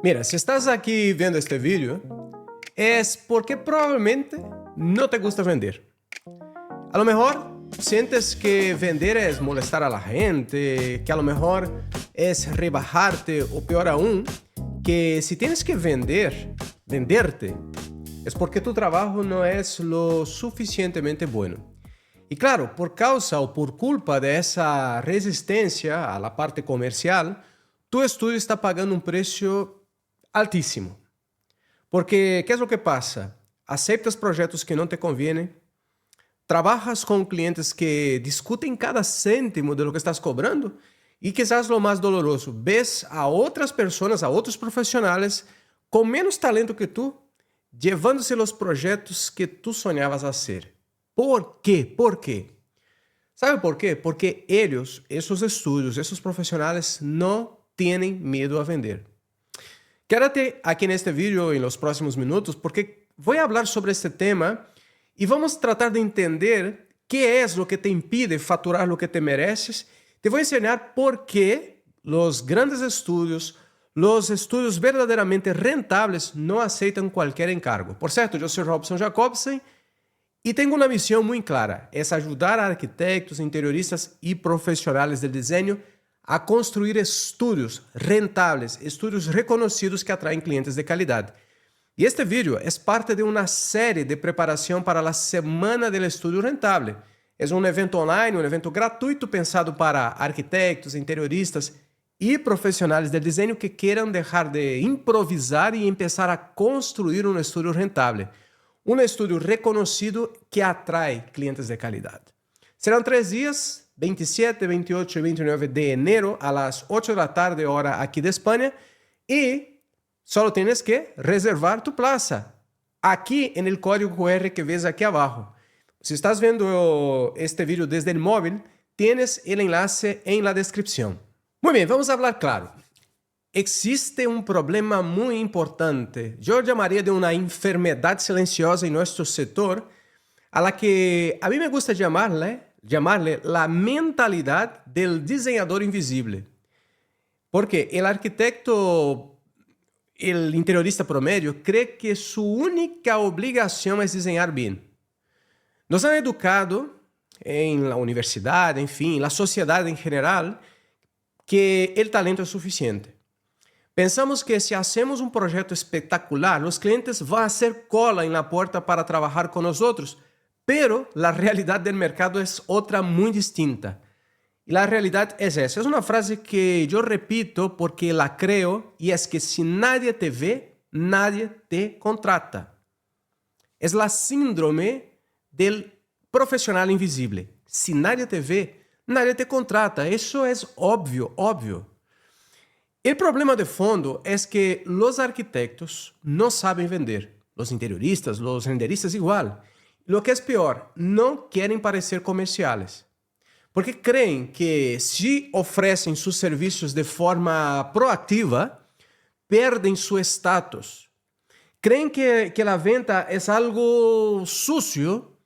Mira, si estás aquí viendo este vídeo, es porque probablemente no te gusta vender. A lo mejor sientes que vender es molestar a la gente, que a lo mejor es rebajarte, o peor aún, que si tienes que venderte, es porque tu trabajo no es lo suficientemente bueno. Y claro, por causa o por culpa de esa resistencia a la parte comercial, tu estudio está pagando un precio altíssimo. Porque, ¿qué es lo que pasa? Aceptas projetos que não te convienen, trabajas com clientes que discutem cada cêntimo de lo que estás cobrando e quizás lo mais doloroso, ves a outras pessoas, a outros profissionais com menos talento que tu, llevándose os projetos que tu sonhavas a ser. ¿Por quê? ¿Por quê? ¿Sabe por quê? Porque eles, esses estudos, esses profissionais não têm medo a vender. Quédate aqui neste vídeo em los próximos minutos porque vou falar sobre este tema e vamos tratar de entender que é o que te impide faturar o que te mereces. Te vou ensinar por que os grandes estudios, os estudios verdadeiramente rentáveis não aceitam qualquer encargo. Por certo, eu sou Robson Jacobsen e tenho uma missão muito clara, é ajudar arquitetos, interioristas e profissionais de desenho a construir estudios rentáveis, estudios reconocidos que atraem clientes de calidad. Y este vídeo es parte de una serie de preparación para la Semana del Estudio Rentable. Es un evento online, un evento gratuito pensado para arquitectos, interioristas y profesionales del diseño que quieran dejar de improvisar y empezar a construir un estudio rentable. Un estudio reconocido que atrae clientes de calidad. Serán 3 días, 27, 28 y 29 de enero a las 8 de la tarde hora aquí de España y solo tienes que reservar tu plaza aquí en el código QR que ves aquí abajo. Si estás viendo este vídeo desde el móvil, tienes el enlace en la descripción. Muy bien, vamos a hablar claro. Existe un problema muy importante, yo llamaría de una enfermedad silenciosa en nuestro sector, a la que a mí me gusta llamarle la mentalidad del diseñador invisible. Porque el arquitecto, el interiorista promedio, cree que su única obligación es diseñar bien. Nos han educado en la universidad, en fin, en la sociedad en general, que el talento es suficiente. Pensamos que si hacemos un proyecto espectacular, los clientes van a hacer cola en la puerta para trabajar con nosotros. Pero la realidad del mercado es otra muy distinta. Y la realidad es esa. Es una frase que yo repito porque la creo y es que si nadie te ve, nadie te contrata. Es la síndrome del profesional invisible. Si nadie te ve, nadie te contrata. Eso es obvio, obvio. El problema de fondo es que los arquitectos no saben vender. Los interioristas, los renderistas igual. Lo que es peor, no quieren parecer comerciales, porque creen que si ofrecen sus servicios de forma proactiva, pierden su estatus. Creen que la venta es algo sucio,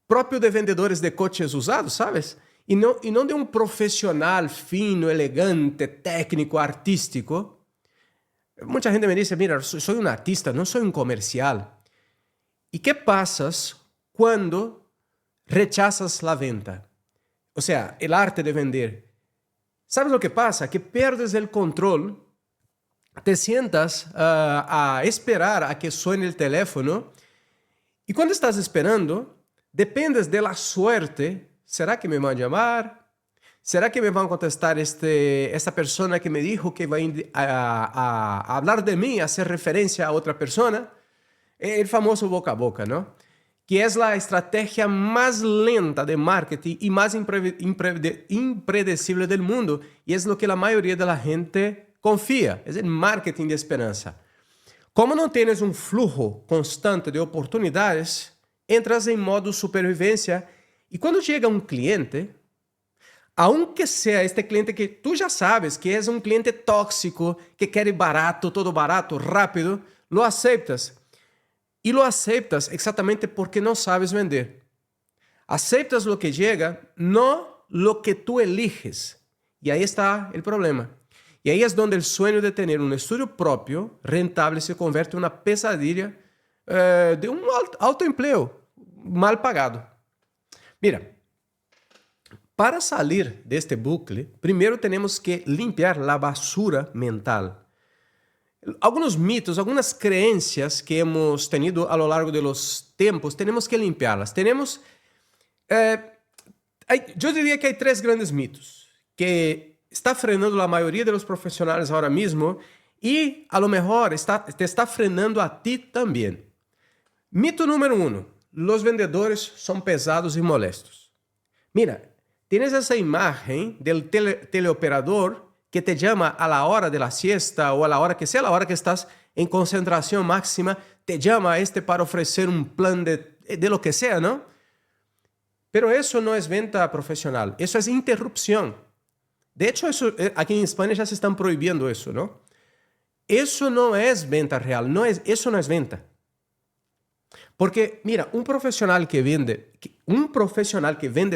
propio de vendedores de coches usados, ¿sabes? Y no de un profesional fino, elegante, técnico, artístico. Mucha gente me dice, mira, soy un artista, no soy un comercial. ¿Y qué pasas cuando rechazas la venta? O sea, el arte de vender. ¿Sabes lo que pasa? Que pierdes el control, te sientas a esperar a que suene el teléfono y cuando estás esperando, dependes de la suerte. ¿Será que me van a llamar? ¿Será que me van a contestar esta persona que me dijo que va a hablar de mí, a hacer referencia a otra persona? El famoso boca a boca, ¿no? Que es la estrategia más lenta de marketing y más impredecible del mundo. Y es lo que la mayoría de la gente confía. Es el marketing de esperanza. Como no tienes un flujo constante de oportunidades, entras en modo supervivencia y cuando llega un cliente, aunque sea este cliente que tú ya sabes que es un cliente tóxico, que quiere barato, todo barato, rápido, lo aceptas. Y lo aceptas exactamente porque no sabes vender. Aceptas lo que llega, no lo que tú eliges. Y ahí está el problema. Y ahí es donde el sueño de tener un estudio propio, rentable, se convierte en una pesadilla de un alto empleo mal pagado. Mira, para salir de este bucle, primero tenemos que limpiar la basura mental. Algunos mitos, algunas creencias que hemos tenido a lo largo de los tiempos, tenemos que limpiarlas. Yo diría que hay tres grandes mitos que está frenando la mayoría de los profesionales ahora mismo y a lo mejor te está frenando a ti también. Mito número 1, los vendedores son pesados y molestos. Mira, tienes esa imagen del teleoperador que te llama a la hora de la siesta o a la hora que sea, a la hora que estás en concentración máxima, te llama para ofrecer un plan de lo que sea, ¿no? Pero eso no es venta profesional, eso es interrupción. De hecho, aquí en España ya se están prohibiendo eso, ¿no? Eso no es venta real, eso no es venta. Porque, mira, un profesional que vende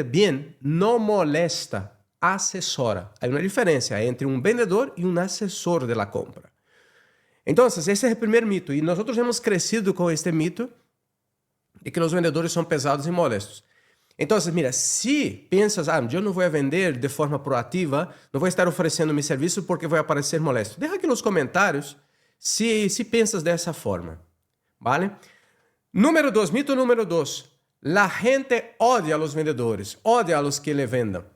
bien no molesta, asesora. Hay una diferencia entre un vendedor y un asesor de la compra. Entonces, ese es el primer mito. Y nosotros hemos crecido con este mito de que los vendedores son pesados y molestos. Entonces, mira, si piensas, yo no voy a vender de forma proactiva, no voy a estar ofreciendo mi servicio porque voy a parecer molesto. Deja aquí en los comentarios si piensas de esa forma, ¿vale? Mito número 2. La gente odia a los vendedores, odia a los que le vendan.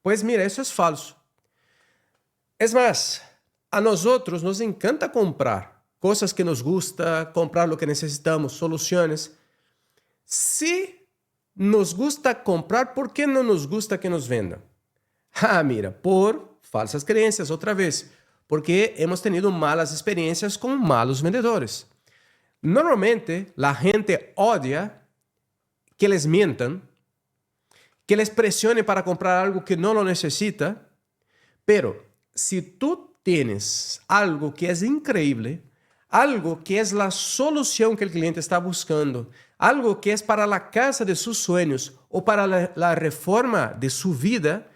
Pues mira, eso es falso. Es más, a nosotros nos encanta comprar cosas que nos gusta, comprar lo que necesitamos, soluciones. Si nos gusta comprar, ¿por qué no nos gusta que nos vendan? Mira, por falsas creencias, otra vez, porque hemos tenido malas experiencias con malos vendedores. Normalmente, la gente odia que les mientan, que les presione para comprar algo que no lo necesita, pero si tú tienes algo que es increíble, algo que es la solución que el cliente está buscando, algo que es para la casa de sus sueños o para la reforma de su vida,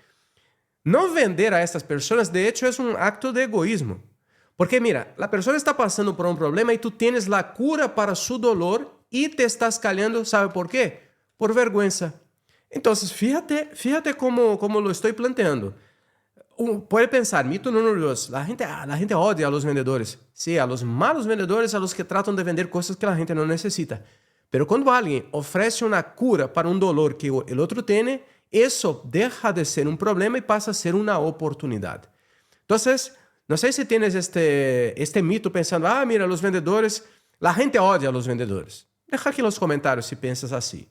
no vender a estas personas, de hecho, es un acto de egoísmo. Porque mira, la persona está pasando por un problema y tú tienes la cura para su dolor y te estás callando, ¿sabe por qué? Por vergüenza. Entonces, fíjate cómo lo estoy planteando. Puede pensar, mito número 2, la gente odia a los vendedores. Sí, a los malos vendedores, a los que tratan de vender cosas que la gente no necesita. Pero cuando alguien ofrece una cura para un dolor que el otro tiene, eso deja de ser un problema y pasa a ser una oportunidad. Entonces, no sé si tienes este mito pensando, mira, los vendedores, la gente odia a los vendedores. Deja aquí en los comentarios si piensas así.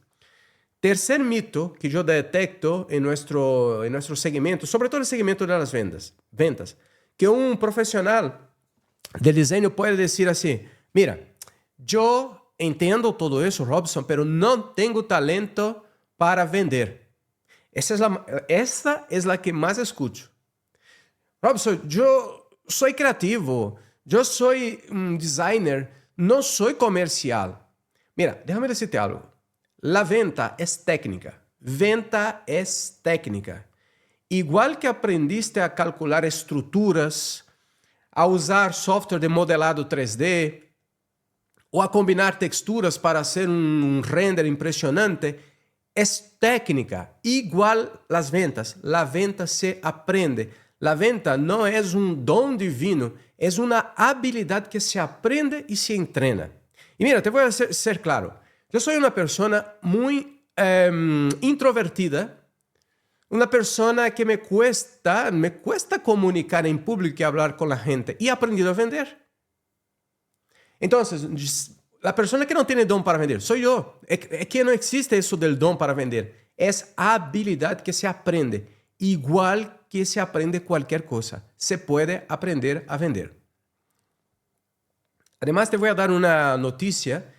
Tercer mito que yo detecto en nuestro segmento, sobre todo el segmento de las ventas, que un profesional de diseño puede decir así, mira, yo entiendo todo eso, Robson, pero no tengo talento para vender. Esta es la que más escucho. Robson, yo soy creativo, yo soy un designer, no soy comercial. Mira, déjame decirte algo. La venta es técnica. Venta es técnica. Igual que aprendiste a calcular estruturas, a usar software de modelado 3D o a combinar texturas para hacer un render impresionante, es técnica. Igual las ventas. La venta se aprende. La venta no es un don divino, es una habilidad que se aprende y se entrena. Y mira, te voy a ser claro. Yo soy una persona muy introvertida, una persona que me cuesta comunicar en público y hablar con la gente. Y he aprendido a vender. Entonces, la persona que no tiene don para vender soy yo. Es que no existe eso del don para vender. Es habilidad que se aprende. Igual que se aprende cualquier cosa. Se puede aprender a vender. Además, te voy a dar una noticia.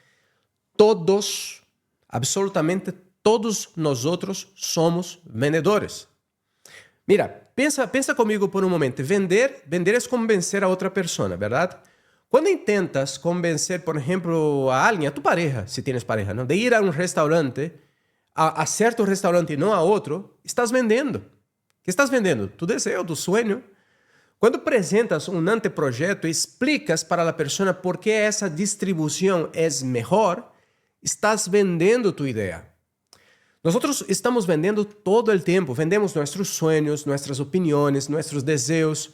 Todos, absolutamente todos nosotros somos vendedores. Mira, pensa conmigo por un momento. Vender es convencer a otra persona, ¿verdad? Cuando intentas convencer, por ejemplo, a alguien, a tu pareja, si tienes pareja, ¿no? De ir a un restaurante, a cierto restaurante y no a otro, estás vendiendo. ¿Qué estás vendiendo? Tu deseo, tu sueño. Quando apresentas um anteprojeto e explicas para a pessoa por que essa distribuição é melhor, estás vendendo tua ideia. Nós estamos vendendo todo o tempo, vendemos nossos sonhos, nossas opiniões, nossos desejos,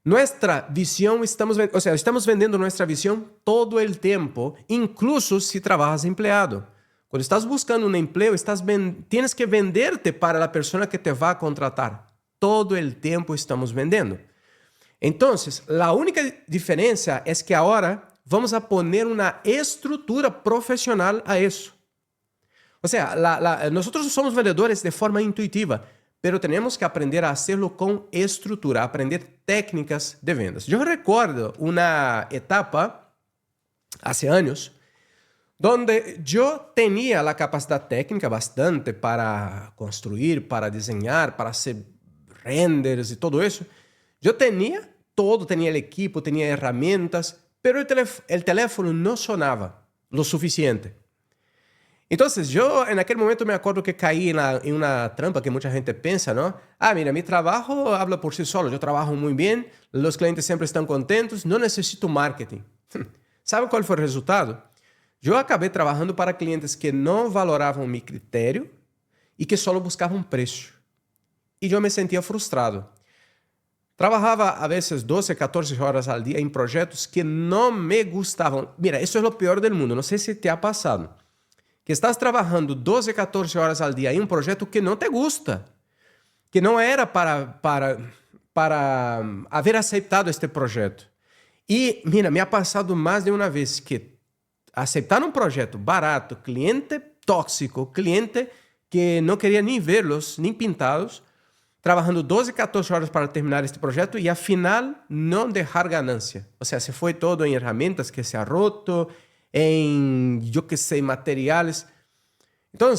nossa visão, estamos vendendo nossa visão todo o tempo, incluso se trabalhas empleado. Quando estás buscando um emprego, tienes que venderte para a pessoa que te vai contratar. Todo o tempo estamos vendendo. Então, a única diferença é que agora vamos a poner uma estrutura profissional a isso. Ou seja, nós somos vendedores de forma intuitiva, pero temos que aprender a hacerlo com estrutura, aprender técnicas de vendas. Eu recordo uma etapa, há anos, donde eu tinha a capacidade técnica bastante para construir, para desenhar, para hacer renders e todo isso. Eu tinha todo, tinha equipo, tinha ferramentas, pero o teléfono não sonava lo suficiente. Então, eu, naquele momento, me acordo que caí em uma trampa que muita gente pensa, não? Mira, meu trabalho habla por si solo, eu trabalho muito bem, os clientes sempre estão contentos, não necessito marketing. Sabe qual foi o resultado? Eu acabei trabalhando para clientes que não valoravam meu critério e que só buscavam preço. E eu me sentia frustrado. Trabalhava, a vezes, 12, 14 horas ao dia em projetos que não me gustavam. Mira, isso é o pior do mundo, não sei se te ha passado. Que estás trabalhando 12, 14 horas ao dia em um projeto que não te gusta, que não era para haver aceitado este projeto. E, mira, me ha passado mais de uma vez que aceitar um projeto barato, cliente tóxico, cliente que não queria nem vê-los, nem pintados, trabalhando 12, 14 horas para terminar este projeto e, afinal, não deixar ganância. Ou seja, se foi todo em ferramentas que se ha roto, em, eu que sei, materiais. Então,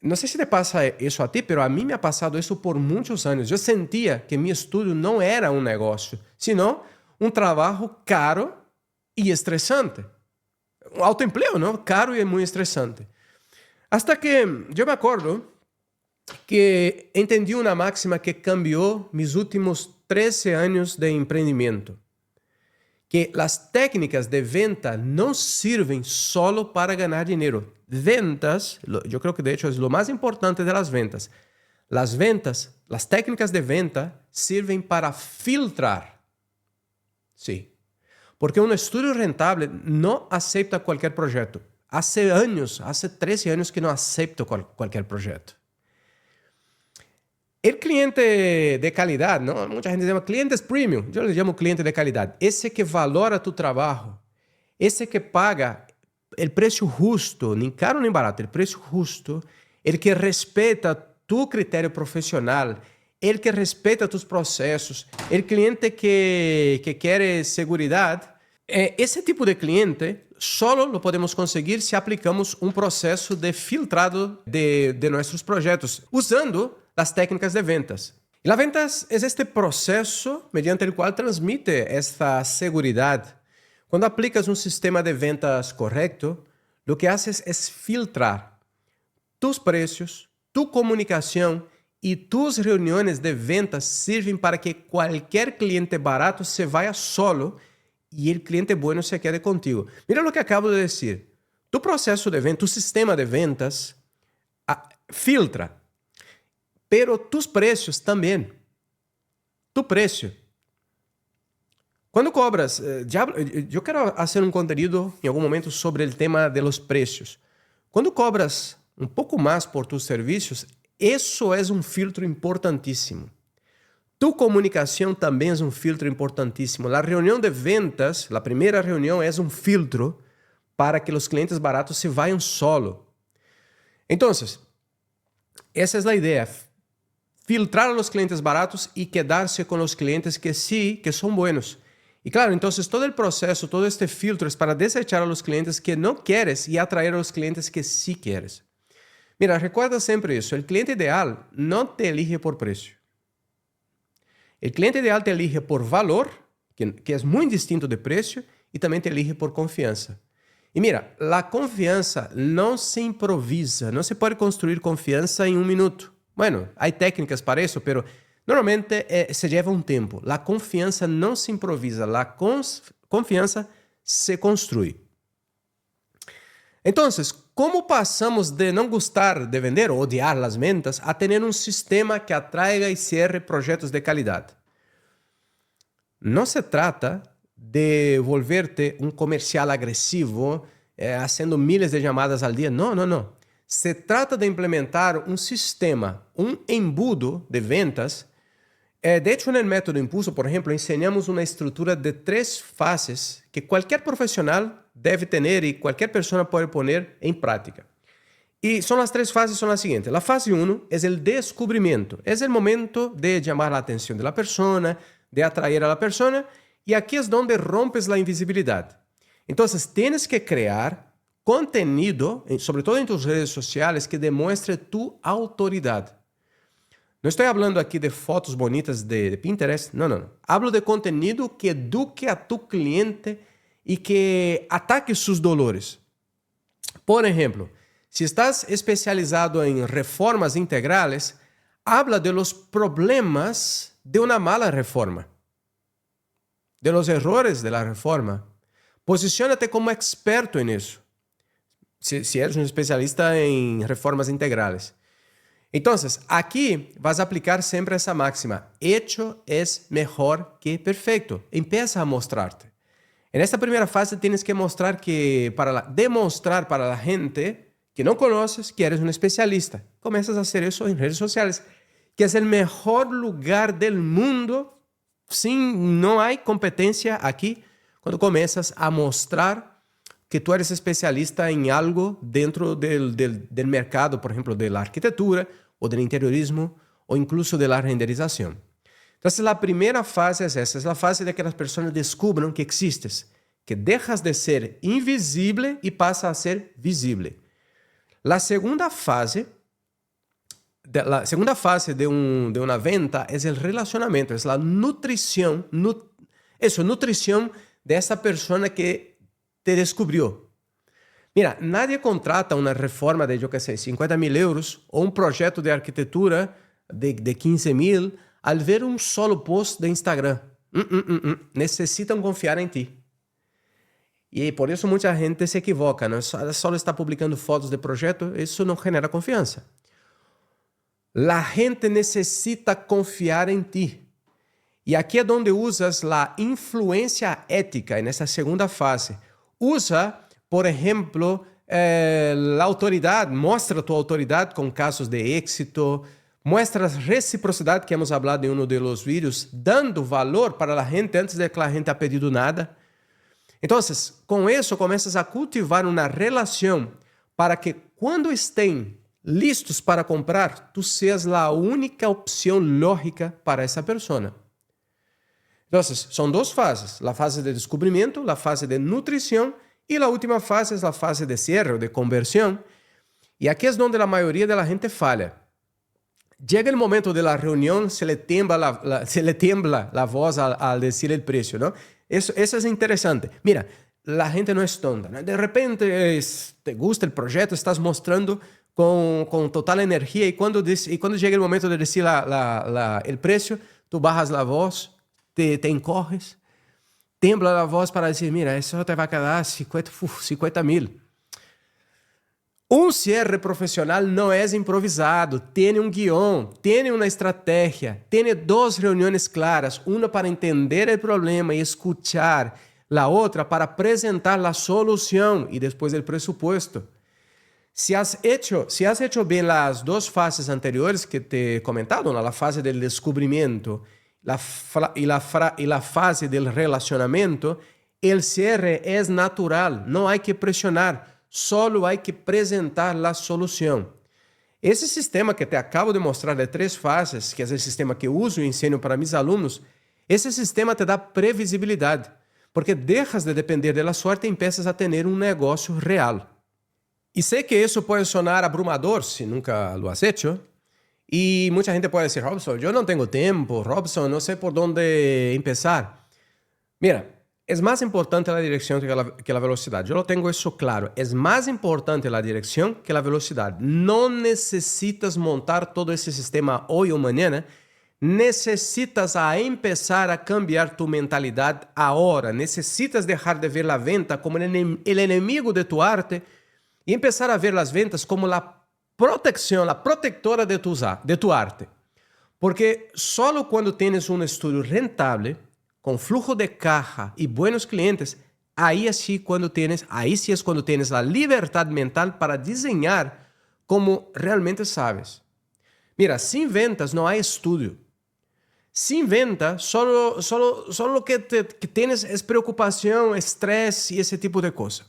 não sei se te passa isso a ti, mas a mim me ha passado isso por muitos anos. Eu sentia que meu estudo não era um negócio, senão um trabalho caro e estressante. Um autoempleo, não? Caro e muito estressante. Hasta que eu me acordo que entendi uma máxima que cambiou meus últimos 13 anos de empreendimento. Que as técnicas de venta não servem solo para ganhar dinheiro. Ventas, eu creo que de hecho é o mais importante das ventas. As técnicas de venta servem para filtrar. Sim. Porque um estúdio rentável não aceita qualquer projeto. Há 13 anos que não aceito qualquer projeto. O cliente de qualidade, não? Muita gente chama clientes premium, eu lhe chamo cliente de qualidade. Esse que valora tu trabalho, esse que paga o preço justo, nem caro nem barato, o preço justo, ele que respeita tu critério profissional, ele que respeita tus processos, o cliente que quer segurança, esse tipo de cliente só lo podemos conseguir se aplicamos um processo de filtrado de nossos projetos, usando as técnicas de ventas. E a ventas é este processo mediante o qual transmite esta segurança. Quando aplicas um sistema de ventas correto, o que haces é filtrar tus preços, tu comunicação e tus reuniões de ventas servem para que qualquer cliente barato se vaya solo e o cliente bueno se quede contigo. Mira o que acabo de dizer. Tu processo de venda, tu sistema de ventas filtra, pero tus preços também. Tu preço. Quando cobras, eu quero fazer um conteúdo em algum momento sobre o tema de los preços. Quando cobras um pouco mais por tus serviços, isso é um filtro importantíssimo. Tu comunicação também é um filtro importantíssimo. A reunião de ventas, a primeira reunião, é um filtro para que os clientes baratos se vayan solo. Então, essa é a ideia. Filtrar a los clientes baratos e quedar-se com os clientes que sí, que são buenos. E claro, então todo o processo, todo este filtro é para desechar a los clientes que não queres e atrair a los clientes que sí queres. Mira, recuerda sempre isso. O cliente ideal não te elige por preço. O cliente ideal te elige por valor, que é muito distinto de preço, e também te elige por confiança. E mira, a confiança não se improvisa, não se pode construir confiança em um minuto. Bueno, há técnicas para isso, pero Normalmente se lleva un tiempo. La confianza no se improvisa, la confianza se construye. Entonces, ¿cómo pasamos de no gustar de vender o odiar las ventas a tener un sistema que atraiga y cierre proyectos de calidad? No se trata de volverte un comercial agresivo haciendo miles de llamadas al día. No, no, no. Se trata de implementar un sistema, un embudo de ventas. De hecho, en el método Impulso, por ejemplo, enseñamos una estructura de 3 fases que cualquier profesional debe tener y cualquier persona puede poner en práctica. Y son las 3 fases, son las siguientes. La fase 1 es el descubrimiento. Es el momento de llamar la atención de la persona, de atraer a la persona, y aquí es donde rompes la invisibilidad. Entonces, tienes que crear contenido, sobre todo en tus redes sociales, que demuestre tu autoridad. No estoy hablando aquí de fotos bonitas de Pinterest, no, no, no. Hablo de contenido que eduque a tu cliente y que ataque sus dolores. Por ejemplo, si estás especializado en reformas integrales, habla de los problemas de una mala reforma, de los errores de la reforma. Posiciónate como experto en eso, si eres un especialista en reformas integrales. Entonces, aquí vas a aplicar siempre esa máxima. Hecho es mejor que perfecto. Empieza a mostrarte. En esta primera fase tienes que demostrar para la gente que no conoces que eres un especialista. Comienzas a hacer eso en redes sociales, que es el mejor lugar del mundo. No hay competencia aquí cuando comienzas a mostrar que tú eres especialista en algo dentro del mercado, por ejemplo, de la arquitectura o del interiorismo o incluso de la renderización. Entonces, la primera fase es esa, es la fase de que las personas descubran que existes, que dejas de ser invisible y pasas a ser visible. La segunda fase de una venta es el relacionamiento, es la nutrición, nutrición de esa persona que te descubrió. Mira, nadie contrata una reforma de, 50.000 euros o un proyecto de arquitectura de 15.000 al ver un solo post de Instagram. Necesitan confiar en ti. Y por eso mucha gente se equivoca, ¿no? Solo está publicando fotos de proyecto, eso no genera confianza. La gente necesita confiar en ti. Y aquí es donde usas la influencia ética en esa segunda fase. Usa, por ejemplo, la autoridad, muestra tu autoridad con casos de éxito, muestra reciprocidad que hemos hablado en uno de los vídeos, dando valor para la gente antes de que la gente ha pedido nada. Entonces, con eso comienzas a cultivar una relación para que cuando estén listos para comprar, tú seas la única opción lógica para esa persona. Entonces, son 2 fases, la fase de descubrimiento, la fase de nutrición y la última fase es la fase de cierre o de conversión. Y aquí es donde la mayoría de la gente falla. Llega el momento de la reunión, se le tiembla la voz al decir el precio, ¿no? Eso es interesante. Mira, la gente no es tonta, ¿no? De repente te gusta el proyecto, estás mostrando con total energía y cuando llega el momento de decir el precio, tú bajas la voz, te encorres, tembla la voz para decir, mira, eso te va a quedar 50.000. Un cierre profesional no es improvisado, tiene un guión, tiene una estrategia, tiene 2 reuniones claras, una para entender el problema y escuchar, la otra para presentar la solución y después el presupuesto. Si has hecho bien las 2 fases anteriores que te he comentado, ¿no? La fase del descubrimiento y la fase del relacionamiento, el cierre es natural, no hay que presionar. Solo hay que presentar la solución. Ese sistema que te acabo de mostrar de 3 fases, que es el sistema que uso y enseño para mis alumnos, ese sistema te da previsibilidad, porque dejas de depender de la suerte y empiezas a tener un negocio real. Y sé que eso puede sonar abrumador si nunca lo has hecho, y mucha gente puede decir, Robson, yo no tengo tiempo, Robson, no sé por dónde empezar. Mira, es más importante la dirección que la velocidad. Yo lo tengo eso claro. Es más importante la dirección que la velocidad. No necesitas montar todo ese sistema hoy o mañana. necesitas a empezar a cambiar tu mentalidad ahora. Necesitas dejar de ver la venta como el enemigo de tu arte y empezar a ver las ventas como la protección, la protectora de tu arte. Porque solo cuando tienes un estudio rentable, con flujo de caja y buenos clientes, ahí sí es cuando tienes la libertad mental para diseñar como realmente sabes. Mira, sin ventas no hay estudio. Sin venta, solo lo que tienes es preocupación, estrés y ese tipo de cosas.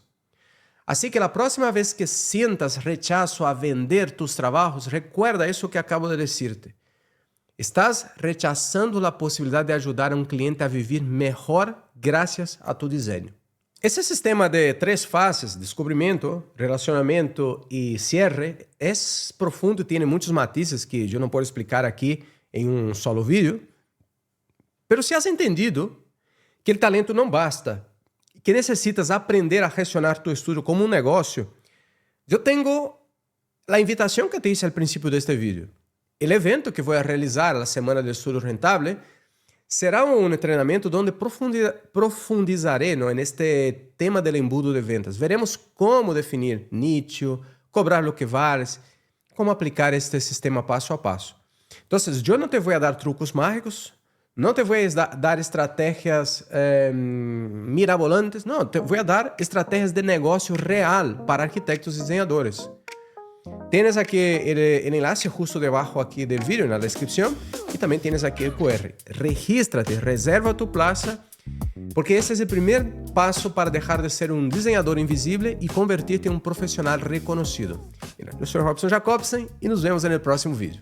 Así que la próxima vez que sientas rechazo a vender tus trabajos, recuerda eso que acabo de decirte. Estás rechazando la posibilidad de ayudar a un cliente a vivir mejor gracias a tu diseño. Ese sistema de 3 fases, descubrimiento, relacionamiento y cierre, es profundo y tiene muchos matices que yo no puedo explicar aquí en un solo vídeo. Pero si has entendido que el talento no basta, que necesitas aprender a gestionar tu estudio como un negocio, yo tengo la invitación que te hice al principio de este vídeo. El evento que voy a realizar la Semana del Estudio Rentable será un entrenamiento donde profundizaré en este tema del embudo de ventas. Veremos cómo definir nicho, cobrar lo que vales, cómo aplicar este sistema paso a paso. Entonces, yo no te voy a dar trucos mágicos, no te voy a dar estrategias mirabolantes, no, te voy a dar estrategias de negocio real para arquitectos y diseñadores. Tienes aquí el enlace justo debajo aquí del vídeo en la descripción y también tienes aquí el QR. Regístrate, reserva tu plaza, porque ese es el primer paso para dejar de ser un diseñador invisible y convertirte en un profesional reconocido. Yo soy Robson Jacobsen y nos vemos en el próximo vídeo.